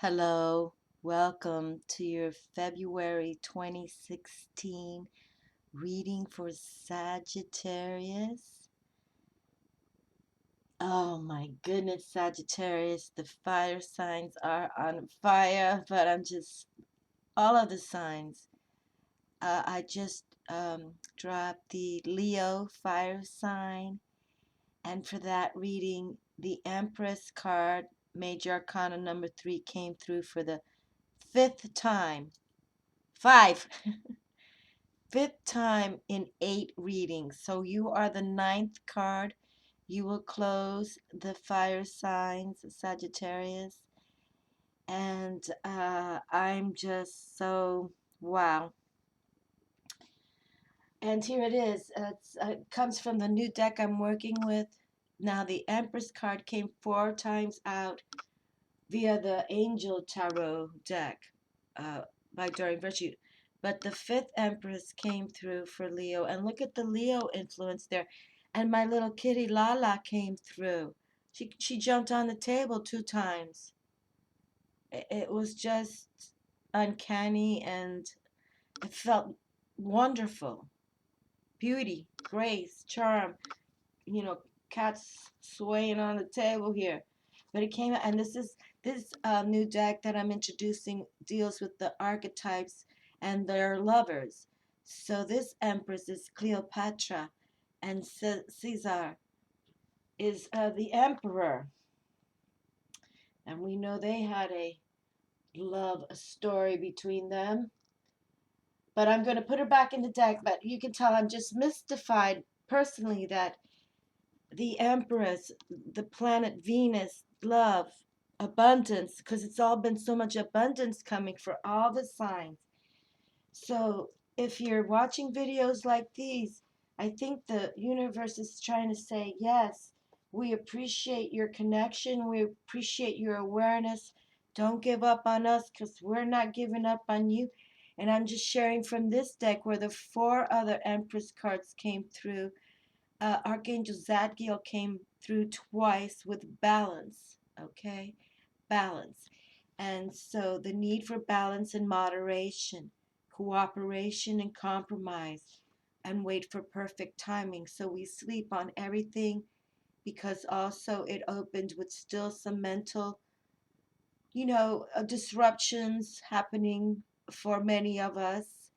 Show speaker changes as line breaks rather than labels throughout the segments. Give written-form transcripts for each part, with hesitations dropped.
Hello, welcome to your February 2016 reading for Sagittarius. Oh my goodness, Sagittarius, the fire signs are on fire, but all of the signs. I just dropped the Leo fire sign, and for that reading, the Empress card, Major Arcana number 3, came through for the fifth time. Fifth time in 8 readings. So you are the ninth card. You will close the fire signs, Sagittarius. And I'm just so wow. And here it is. It comes from the new deck I'm working with. Now, the Empress card came 4 times out via the Angel Tarot deck by Doreen Virtue. But the fifth Empress came through for Leo. And look at the Leo influence there. And my little kitty Lala came through. She jumped on the table 2 times. It was just uncanny and it felt wonderful. Beauty, grace, charm, cats swaying on the table here. But it came out, and this new deck that I'm introducing deals with the archetypes and their lovers. So this Empress is Cleopatra, and Caesar is the Emperor, and we know they had a love story between them. But I'm going to put her back in the deck. But you can tell I'm just mystified personally that the Empress, the planet Venus, love, abundance, because it's all been so much abundance coming for all the signs. So if you're watching videos like these, I think the universe is trying to say, yes, we appreciate your connection. We appreciate your awareness. Don't give up on us because we're not giving up on you. And I'm just sharing from this deck where the 4 other Empress cards came through. Archangel Zadkiel came through twice with balance, okay? Balance. And so the need for balance and moderation, cooperation and compromise, and wait for perfect timing. So we sleep on everything because also it opened with still some mental, disruptions happening for many of us.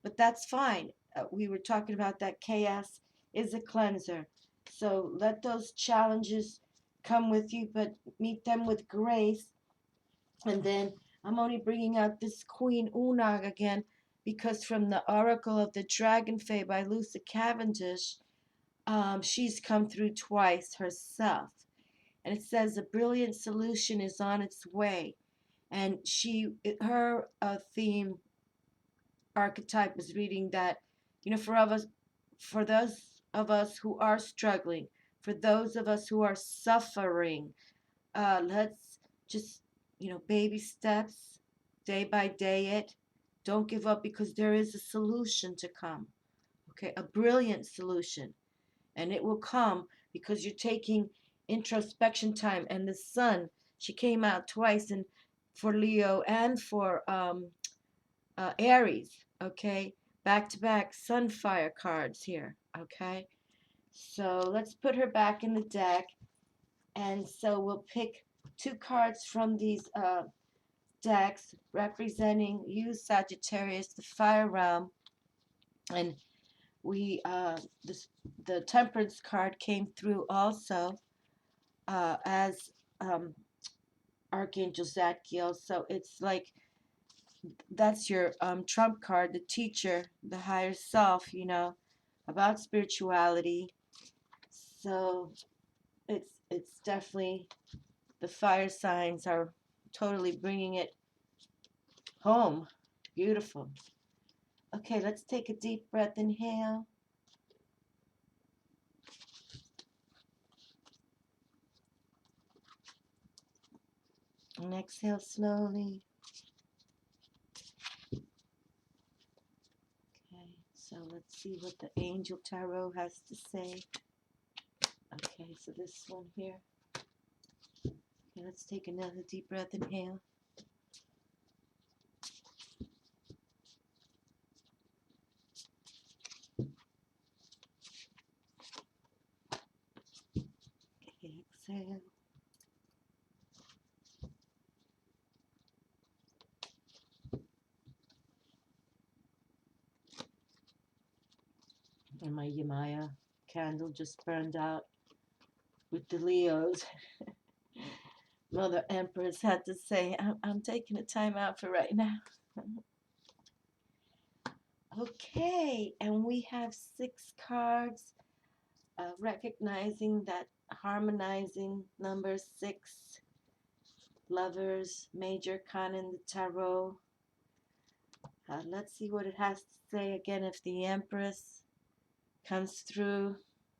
But that's fine. We were talking about that chaos is a cleanser. So let those challenges come with you, but meet them with grace. And then I'm only bringing out this Queen Unag again because from the Oracle of the Dragon Fae by Lucy Cavendish, she's come through twice herself. And it says a brilliant solution is on its way. And her theme archetype is reading that, for those of us who are struggling, for those of us who are suffering, let's just, baby steps, day by day it. Don't give up because there is a solution to come. Okay, a brilliant solution. And it will come because you're taking introspection time. And the sun, she came out twice, and for Leo and for Aries, okay? Back to back Sunfire cards here, okay? So let's put her back in the deck. And so we'll pick 2 cards from these decks representing you, Sagittarius, the fire realm. And the Temperance card came through also as Archangel Zadkiel. So it's like that's your trump card, the teacher, the higher self, about spirituality. So it's definitely the fire signs are totally bringing it home. Beautiful. Okay, let's take a deep breath. Inhale. And exhale slowly. Okay, so let's see what the Angel Tarot has to say. Okay, so this one here. Okay, let's take another deep breath. Inhale. And my Yamaya candle just burned out with the Leos. Mother Empress had to say, I'm taking a time out for right now. Okay, and we have 6 cards recognizing that harmonizing number 6, Lovers, Major Arcana in the Tarot. Let's see what it has to say again if the Empress comes through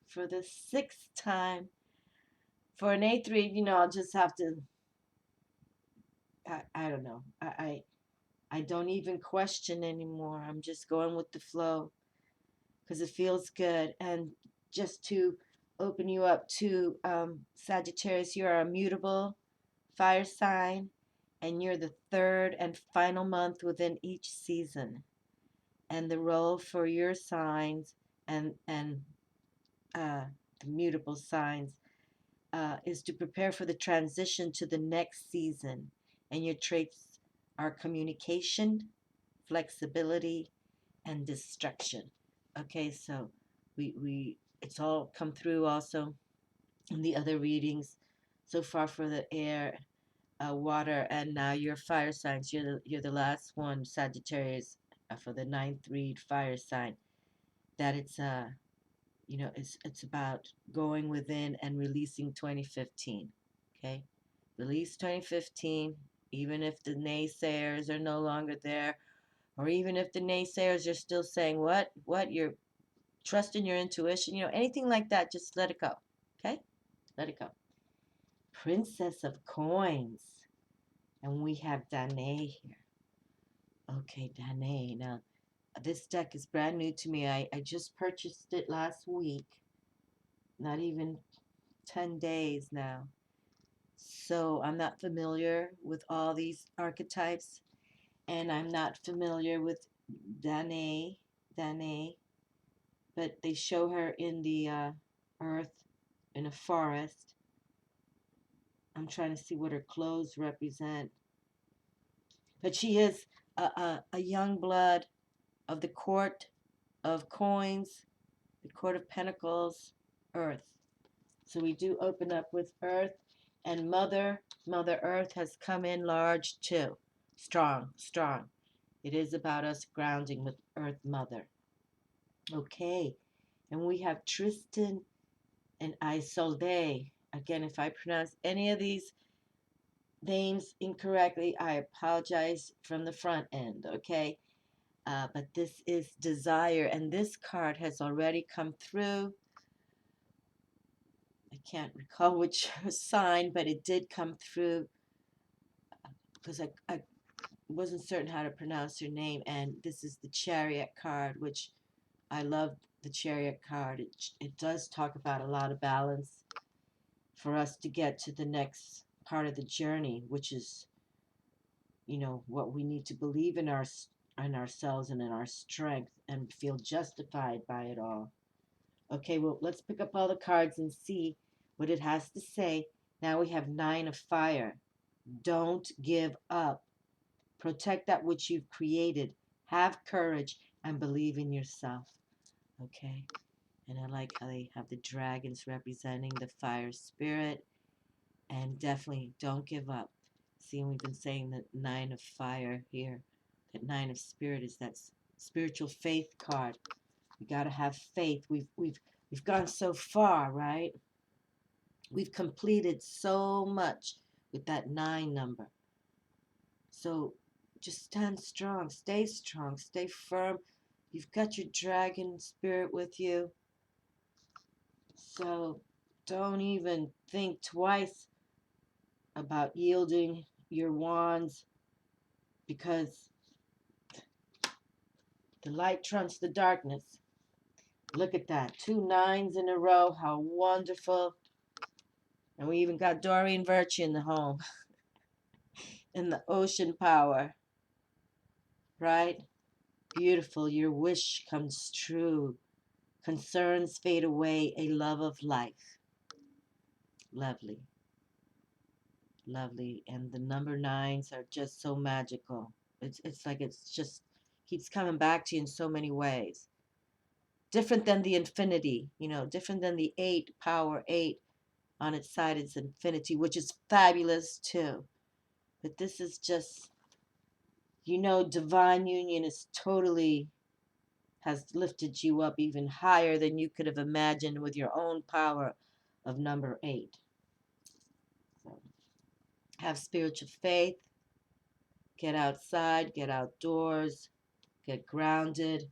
for the 6th time. For an 8th read, I'll just have to, I don't know. I don't even question anymore. I'm just going with the flow because it feels good. And just to open you up to Sagittarius, you are a mutable fire sign, and you're the 3rd and final month within each season. And the role for your signs and the mutable signs is to prepare for the transition to the next season. And your traits are communication, flexibility, and destruction. Okay, so we it's all come through also in the other readings so far for the air, water, and now your fire signs. You're the last one, Sagittarius, for the 9th read, fire sign. That it's about going within and releasing 2015. Okay, release 2015, even if the naysayers are no longer there, or even if the naysayers are still saying what you're trusting your intuition, anything like that, just let it go. Okay, let it go. Princess of Coins, and we have Danae here. Okay, Danae. Now, this deck is brand new to me. I just purchased it last week, not even 10 days now. So I'm not familiar with all these archetypes, and I'm not familiar with Danae, but they show her in the earth in a forest. I'm trying to see what her clothes represent. But she is a young blood of the court of coins, the court of pentacles, earth. So we do open up with earth, and Mother Earth has come in large too. Strong. It is about us grounding with Earth Mother. Okay, and we have Tristan and Isolde. Again, if I pronounce any of these names incorrectly, I apologize from the front end, okay? But this is desire, and this card has already come through. I can't recall which sign, but it did come through because I wasn't certain how to pronounce her name. And this is the Chariot card, which I love the Chariot card. It does talk about a lot of balance for us to get to the next part of the journey, which is, what we need to believe in ourselves and in our strength and feel justified by it all. Okay, well, let's pick up all the cards and see what it has to say. Now we have 9 of fire. Don't give up. Protect that which you've created. Have courage and believe in yourself. Okay, and I like how they have the dragons representing the fire spirit. And definitely don't give up. See, we've been saying that 9 of fire here. That 9 of spirit is that spiritual faith card. We got to have faith. We've gone so far, right? We've completed so much with that 9 number. So just stand strong, stay firm. You've got your dragon spirit with you. So don't even think twice about yielding your wands, because the light trumps the darkness. Look at that. 2 9s in a row. How wonderful. And we even got Doreen Virtue in the home. In the ocean power. Right? Beautiful. Your wish comes true. Concerns fade away. A love of life. Lovely. Lovely. And the number 9s are just so magical. It's like it's just keeps coming back to you in so many ways. different than the infinity, you know, different than the 8, power 8 on its side is infinity, which is fabulous too. But this is just, you know, divine union is totally has lifted you up even higher than you could have imagined with your own power of number 8. So have spiritual faith, get outside, get outdoors, get grounded,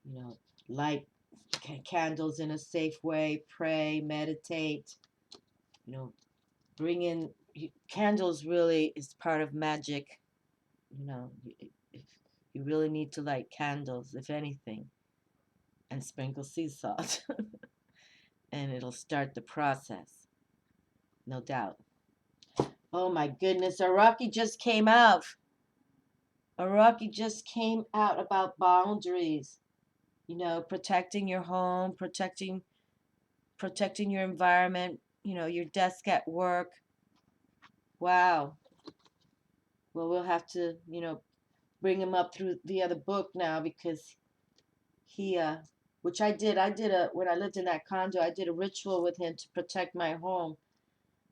you know, light candles in a safe way, pray, meditate, you know, bring in candles really is part of magic, you know, if you really need to light candles, if anything, and sprinkle sea salt, and it'll start the process, no doubt. Oh my goodness, Araki just came out. Araki just came out about boundaries, you know, protecting your home, protecting your environment, you know, your desk at work. Wow. Well, we'll have to, you know, bring him up through the other book now because he which I did a when I lived in that condo, I did a ritual with him to protect my home.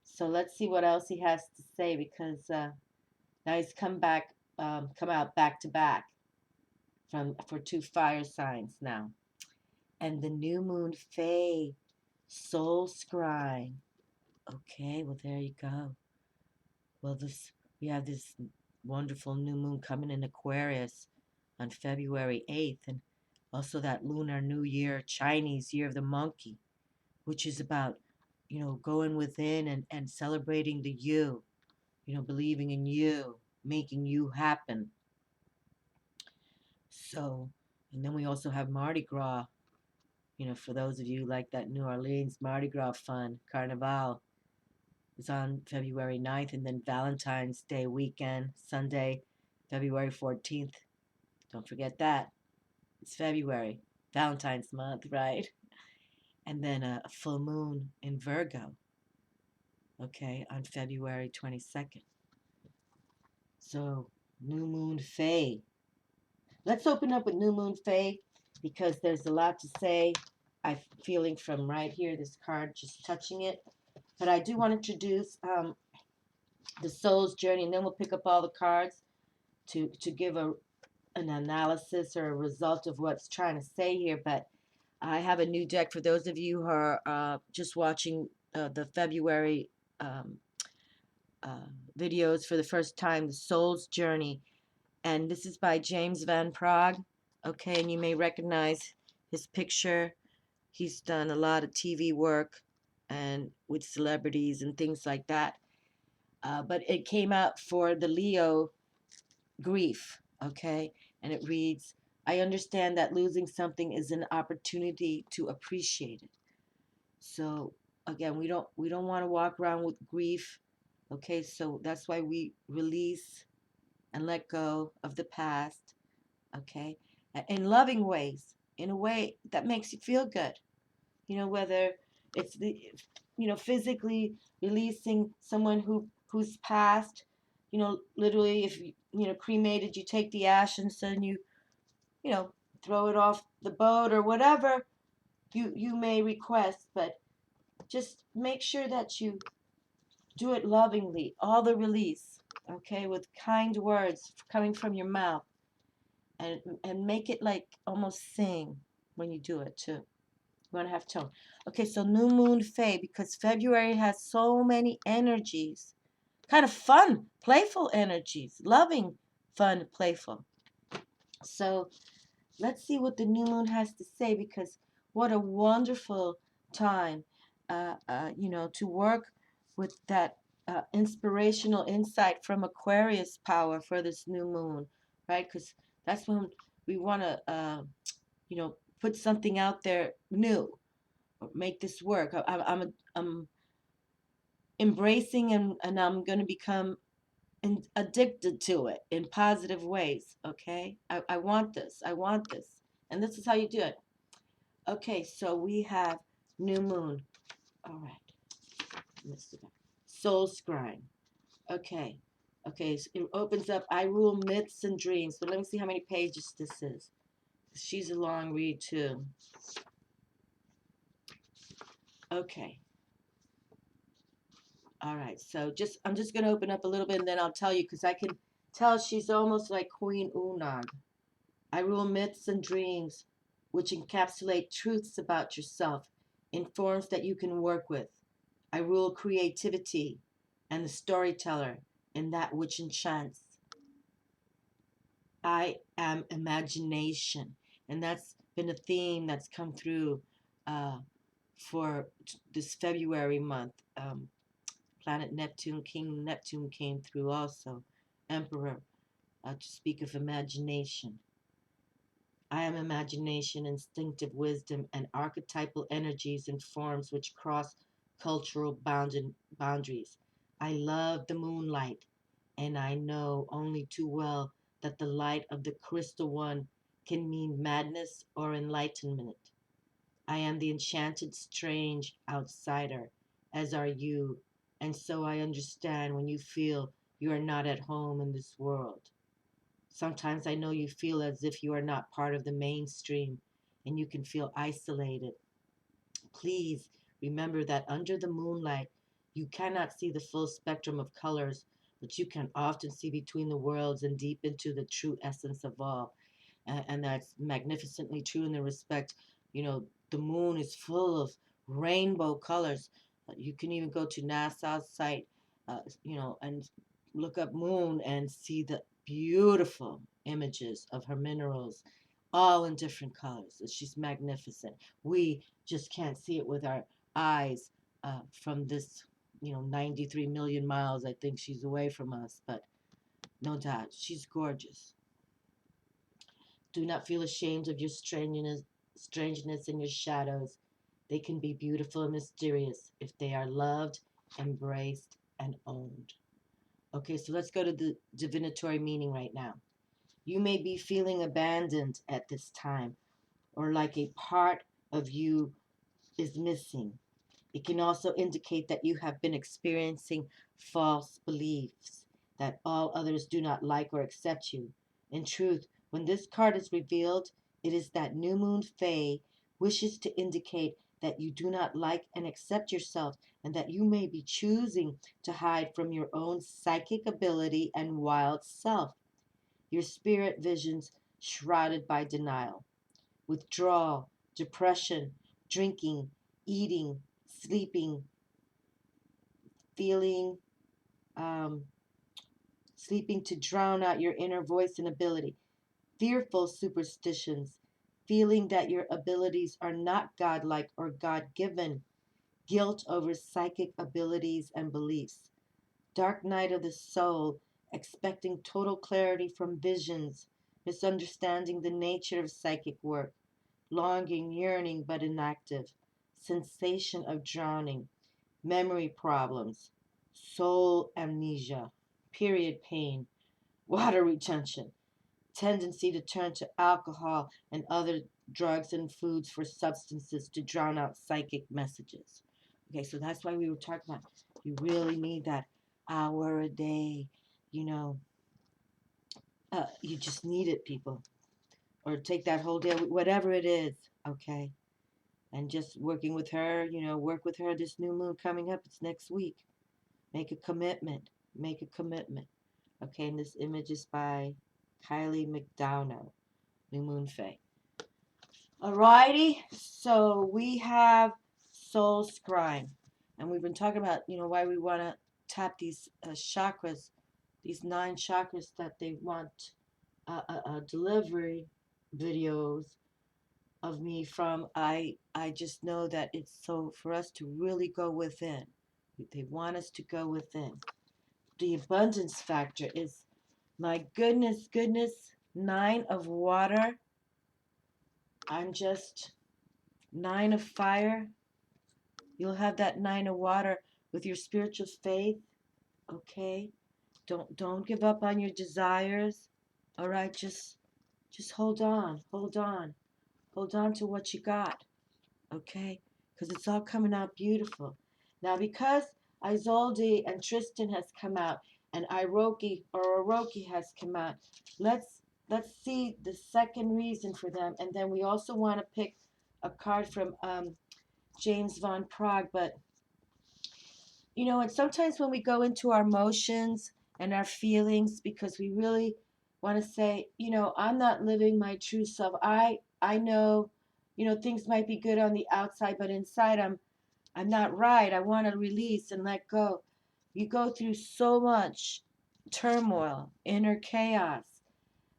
So let's see what else he has to say because now he's come out back to back for 2 fire signs now. And the new moon Fae, soul scrying. Okay, well there you go. Well, we have this wonderful new moon coming in Aquarius on February 8th, and also that Lunar New Year, Chinese Year of the Monkey, which is about, you know, going within and celebrating the you, you know, believing in you, making you happen. So, and then we also have Mardi Gras, you know, for those of you like that New Orleans Mardi Gras fun, Carnival is on February 9th, and then Valentine's Day weekend, Sunday, February 14th. Don't forget that. It's February, Valentine's month, right? And then a full moon in Virgo, okay, on February 22nd. So, new moon Fae. Let's open up with new moon Fae because there's a lot to say. I'm feeling from right here, this card, just touching it. But I do want to introduce the soul's journey, and then we'll pick up all the cards to give an analysis or a result of what's trying to say here. But I have a new deck for those of you who are just watching the February videos for the first time, the soul's journey. And this is by James Van Prague. Okay, and you may recognize his picture. He's done a lot of TV work and with celebrities and things like that. But it came out for the Leo grief, okay? And it reads, I understand that losing something is an opportunity to appreciate it. So again, we don't want to walk around with grief, okay? So that's why we release and let go of the past, okay? In loving ways, in a way that makes you feel good. You know, whether it's physically releasing someone who's passed, you know, literally if cremated, you take the ashes and you throw it off the boat or whatever you may request, but just make sure that you do it lovingly, all the release, okay, with kind words coming from your mouth, and make it like almost sing when you do it too. You want to have tone. Okay, so new moon Fae, because February has so many energies, kind of fun, playful energies, loving, fun, playful. So let's see what the new moon has to say, because what a wonderful time, to work with that inspirational insight from Aquarius power for this new moon, right? Because that's when we want to, put something out there new, or make this work. I'm embracing and I'm going to become addicted to it in positive ways, okay? I want this. I want this. And this is how you do it. Okay, so we have new moon. All right. Soul scrying. Okay. Okay, so it opens up I rule myths and dreams. But let me see how many pages this is. She's a long read too. Okay. All right. So I'm just gonna open up a little bit and then I'll tell you because I can tell she's almost like Queen Unag. I rule myths and dreams, which encapsulate truths about yourself in forms that you can work with. I rule creativity and the storyteller in that which enchants. I am imagination. And that's been a theme that's come through for this February month. Planet Neptune, King Neptune came through also. Emperor, to speak of imagination. I am imagination, instinctive wisdom, and archetypal energies and forms which cross cultural boundaries. I love the moonlight, and I know only too well that the light of the crystal one can mean madness or enlightenment. I am the enchanted, strange outsider, as are you, and so I understand when you feel you are not at home in this world. Sometimes I know you feel as if you are not part of the mainstream and you can feel isolated. Please remember that under the moonlight, you cannot see the full spectrum of colors, but you can often see between the worlds and deep into the true essence of all. And that's magnificently true in the respect, the moon is full of rainbow colors. You can even go to NASA's site, and look up moon and see the beautiful images of her minerals, all in different colors. She's magnificent. We just can't see it with our eyes from this, 93 million miles. I think she's away from us, but no doubt she's gorgeous. Do not feel ashamed of your strangeness and your shadows. They can be beautiful and mysterious if they are loved, embraced, and owned. Okay, so let's go to the divinatory meaning right now. You may be feeling abandoned at this time, or like a part of you is missing. It can also indicate that you have been experiencing false beliefs that all others do not like or accept you. In truth, when this card is revealed, it is that new moon Fae wishes to indicate that you do not like and accept yourself and that you may be choosing to hide from your own psychic ability and wild self. Your spirit visions shrouded by denial, withdrawal, depression, drinking, eating, sleeping, feeling, um, sleeping to drown out your inner voice and ability, fearful superstitions, feeling that your abilities are not godlike or God given, guilt over psychic abilities and beliefs, dark night of the soul, expecting total clarity from visions, misunderstanding the nature of psychic work, longing, yearning, but inactive, sensation of drowning, memory problems, soul amnesia, period pain, water retention, tendency to turn to alcohol and other drugs and foods for substances to drown out psychic messages. Okay, so that's why we were talking about you really need that hour a day, you know. You just need it, people. Or take that whole day, whatever it is, okay? And just working with her, work with her this new moon coming up. It's next week. Make a commitment. Make a commitment. Okay, and this image is by Kylie McDonough, New Moon Fae. Alrighty, so we have soul scrying. And we've been talking about, why we want to tap these chakras, these 9 chakras that they want delivery videos of me from. I just know that it's so for us to really go within. They want us to go within. The abundance factor is, my goodness, 9 of water. I'm just 9 of fire. You'll have that 9 of water with your spiritual faith. Okay? Don't give up on your desires. All right, just hold on. Hold on. Hold on to what you got. Okay? Because it's all coming out beautiful. Now, because Isolde and Tristan has come out and Iroki has come out, let's let's see the second reason for them. And then we also want to pick a card from James Von Prague. But, and sometimes when we go into our emotions and our feelings because we really want to say, I'm not living my true self. I know, things might be good on the outside, but inside I'm not right. I want to release and let go. You go through so much turmoil, inner chaos.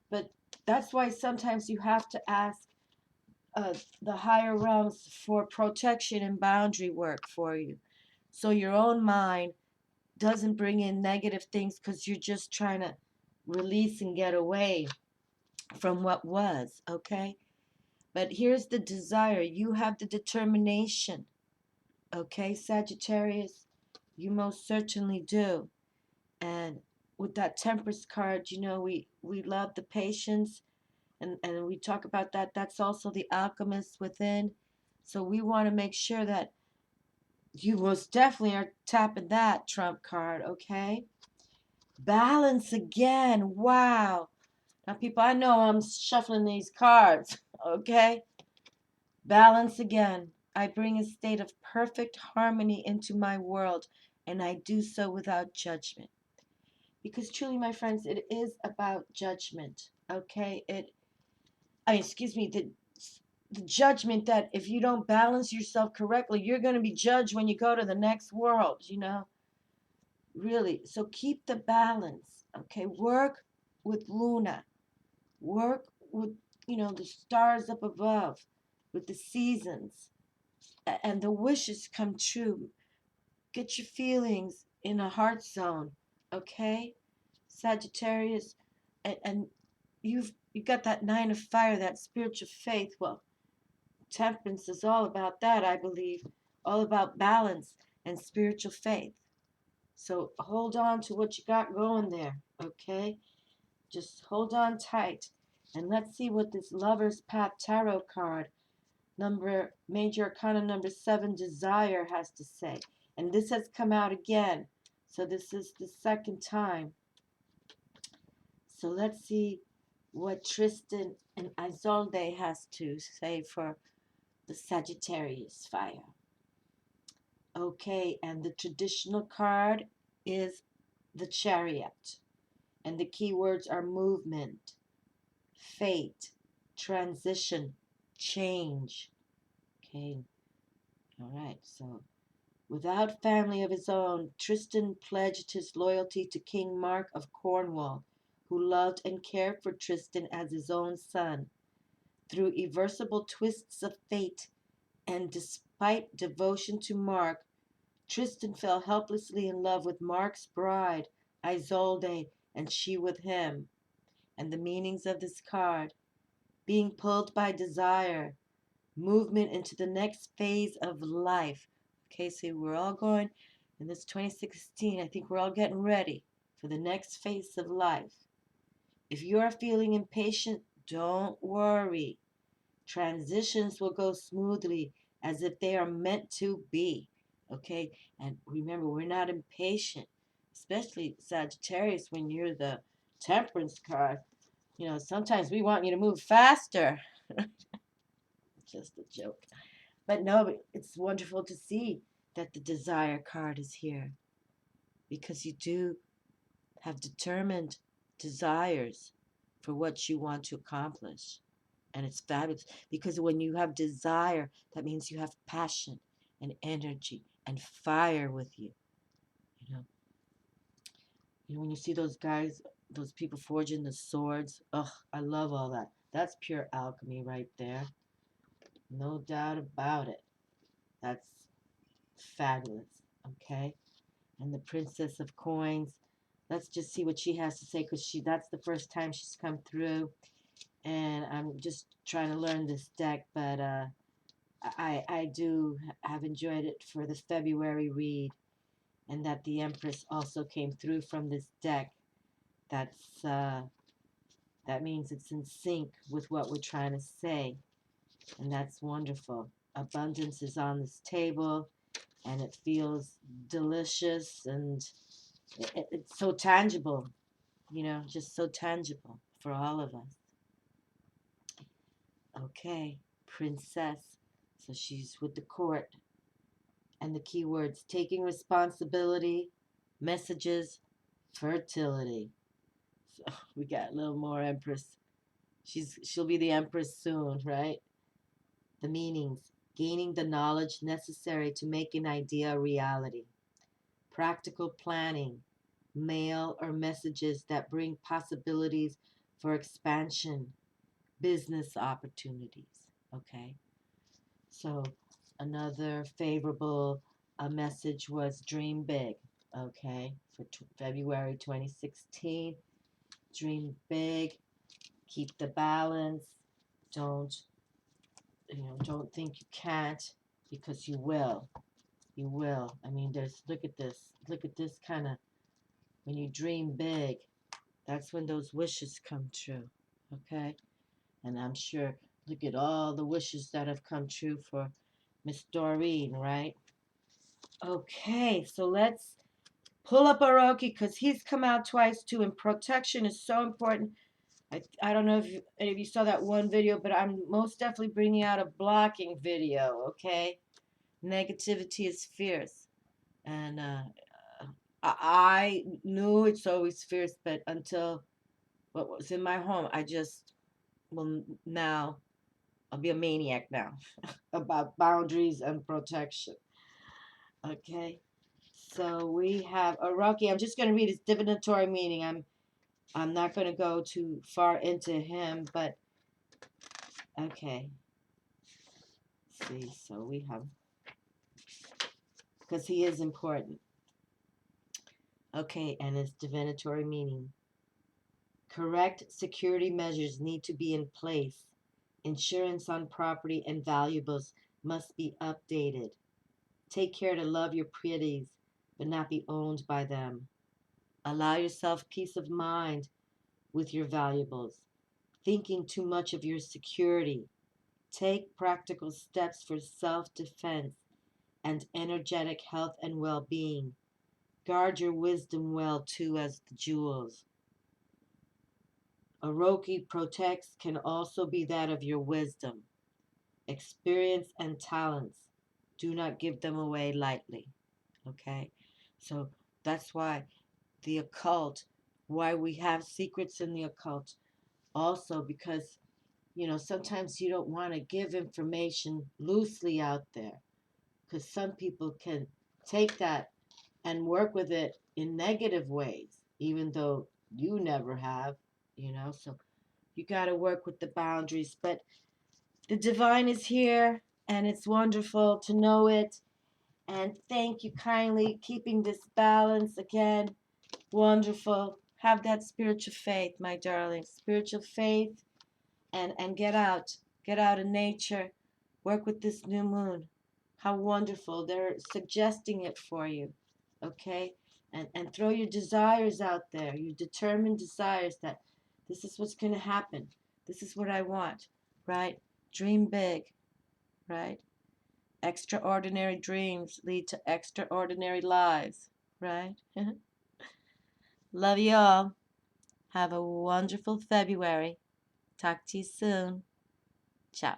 But that's why sometimes you have to ask the higher realms for protection and boundary work for you. So your own mind doesn't bring in negative things because you're just trying to release and get away from what was, okay? But here's the desire. You have the determination, okay, Sagittarius? You most certainly do. And with that Temperance card, we love the patience, and we talk about that. That's also the alchemist within. So we want to make sure that you most definitely are tapping that trump card, okay? Balance again. Wow. Now, people, I know I'm shuffling these cards, okay? Balance again. I bring a state of perfect harmony into my world, and I do so without judgment. Because truly, my friends, it is about judgment, okay? Excuse me, the judgment that if you don't balance yourself correctly, you're going to be judged when you go to the next world. Really. So keep the balance, okay? Work with Luna. Work with, the stars up above, with the seasons, and the wishes come true. Get your feelings in a heart zone, okay? Sagittarius, and you got that 9 of fire, that spiritual faith. Well, temperance is all about that, I believe, all about balance and spiritual faith. So hold on to what you got going there, okay? Just hold on tight. And let's see what this Lover's Path Tarot card, Major Arcana number 7, Desire, has to say. And this has come out again. So this is the second time. So let's see what Tristan and Isolde has to say for the Sagittarius fire. Okay, and the traditional card is the Chariot. And the keywords are movement, fate, transition, change. Okay, all right, so without family of his own, Tristan pledged his loyalty to King Mark of Cornwall, who loved and cared for Tristan as his own son. Through irreversible twists of fate, and despite devotion to Mark, Tristan fell helplessly in love with Mark's bride, Isolde, and she with him. And the meanings of this card: being pulled by desire, movement into the next phase of life. Okay, so we're all going in this 2016. I think we're all getting ready for the next phase of life. If you are feeling impatient, don't worry. Transitions will go smoothly as if they are meant to be. Okay, and remember, we're not impatient, especially Sagittarius when you're the Temperance card. Sometimes we want you to move faster. Just a joke. But no, it's wonderful to see that the Desire card is here because you do have determined desires for what you want to accomplish. And it's fabulous because when you have desire, that means you have passion and energy and fire with you. You know, when you see those guys, those people forging the swords, I love all that. That's pure alchemy right there. No doubt about it. That's fabulous. Okay. And the Princess of Coins. Let's just see what she has to say because that's the first time she's come through. And I'm just trying to learn this deck, but I do have enjoyed it for the February read, and that the Empress also came through from this deck. That means it's in sync with what we're trying to say, and that's wonderful. Abundance is on this table, and it feels delicious, and it's so tangible, just so tangible. for all of us. Okay, princess. So she's with the court. And the keywords: taking responsibility, messages, fertility. So we got a little more empress. She'll be the empress soon, right? The meanings: gaining the knowledge necessary to make an idea a reality. Practical planning, mail or messages that bring possibilities for expansion, business opportunities. Okay, so another favorable message was dream big. Okay, for February 2016, dream big, keep the balance, don't don't think you can't, because you will. You will. I mean, look at this kind of, when you dream big, that's when those wishes come true. Okay? And I'm sure, look at all the wishes that have come true for Miss Doreen, right? Okay, so let's pull up Orochi, because he's come out twice too, and protection is so important. I don't know if any of you saw that one video, but I'm most definitely bringing out a blocking video, okay? Negativity is fierce. And I knew it's always fierce, but until what was in my home, well, now I'll be a maniac now about boundaries and protection. Okay, so we have Orochi. I'm just going to read his divinatory meaning. I'm not going to go too far into him, but okay. Let's see, so we have, because he is important. Okay, and his divinatory meaning: correct security measures need to be in place. Insurance on property and valuables must be updated. Take care to love your pretties, but not be owned by them. Allow yourself peace of mind with your valuables. Thinking too much of your security. Take practical steps for self-defense and energetic health and well-being. Guard your wisdom well too as the jewels. Orochi protects can also be that of your wisdom, experience, and talents. Do not give them away lightly. Okay? So that's why the occult, why we have secrets in the occult. Also, because, sometimes you don't want to give information loosely out there, because some people can take that and work with it in negative ways, even though you never have, So you got to work with the boundaries. But the divine is here, and it's wonderful to know it. And thank you kindly, keeping this balance again. Wonderful. Have that spiritual faith, my darling. Spiritual faith, and get out. Get out in nature. Work with this new moon. How wonderful. They're suggesting it for you. Okay? And throw your desires out there. Your determined desires that this is what's going to happen. This is what I want. Right? Dream big. Right? Extraordinary dreams lead to extraordinary lives. Right? Love you all. Have a wonderful February. Talk to you soon. Ciao.